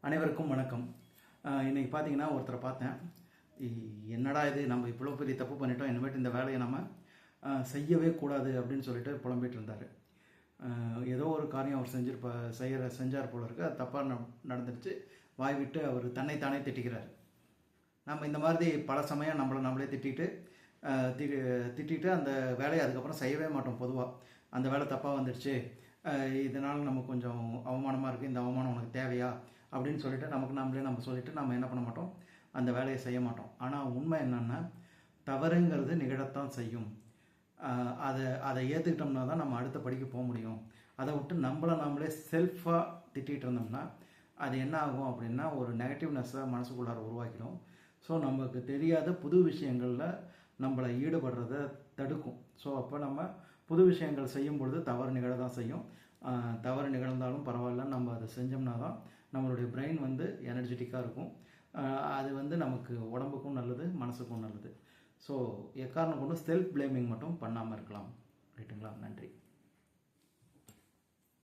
அனைவருக்கும் வணக்கம். இன்றைக்கி பார்த்தீங்கன்னா ஒருத்தரை பார்த்தேன். என்னடா இது, நம்ம இவ்வளோ பெரிய தப்பு பண்ணிட்டோம், இனிமேட்டு இந்த வேலையை நம்ம செய்யவே கூடாது அப்படின்னு சொல்லிட்டு புலம்பிகிட்டு இருந்தார். ஏதோ ஒரு காரியம் அவர் செஞ்சார் போல இருக்குது. அது தப்பாக நடந்துடுச்சு. வாய் விட்டு அவர் தன்னைத்தானே திட்டிக்கிறார். நம்ம இந்த மாதிரி பல சமயம் நம்மளே திட்டிட்டு அந்த வேலையை அதுக்கப்புறம் செய்யவே மாட்டோம். பொதுவாக அந்த வேலை தப்பாக வந்துடுச்சு, இதனால் நமக்கு கொஞ்சம் அவமானமாக இருக்குது, இந்த அவமானம் உனக்கு தேவையா அப்படின்னு சொல்லிட்டு நம்ம சொல்லிவிட்டு நம்ம என்ன பண்ண மாட்டோம், அந்த வேலையை செய்ய மாட்டோம். ஆனால் உண்மை என்னென்னா, தவறுங்கிறது நிகழத்தான் செய்யும். அதை ஏற்றுக்கிட்டோம்னா தான் நம்ம அடுத்த படிக்க போக முடியும். அதை விட்டு நம்மளே செல்ஃபாக திட்டிகிட்டு இருந்தோம்னா அது என்ன ஆகும் அப்படின்னா, ஒரு நெகட்டிவ்னஸை மனசுக்குள்ளார உருவாக்கிடும். ஸோ நமக்கு தெரியாத புது விஷயங்களில் நம்மளை ஈடுபடுறதை தடுக்கும். ஸோ அப்போ நம்ம புது விஷயங்கள் செய்யும் பொழுது தவறு நிகழ தான் செய்யும். தவறு நிகழ்ந்தாலும் பரவாயில்ல, நம்ம அதை செஞ்சோம்னா தான் நம்மளுடைய பிரெயின் எனர்ஜெட்டிக்காக இருக்கும். அது நமக்கு உடம்புக்கும் நல்லது, மனசுக்கும் நல்லது. ஸோ எக்காரணம் கொண்டு செல்ஃப் பிளேமிங் மட்டும் பண்ணாமல் இருக்கலாம். ரைட்டுங்களா? நன்றி.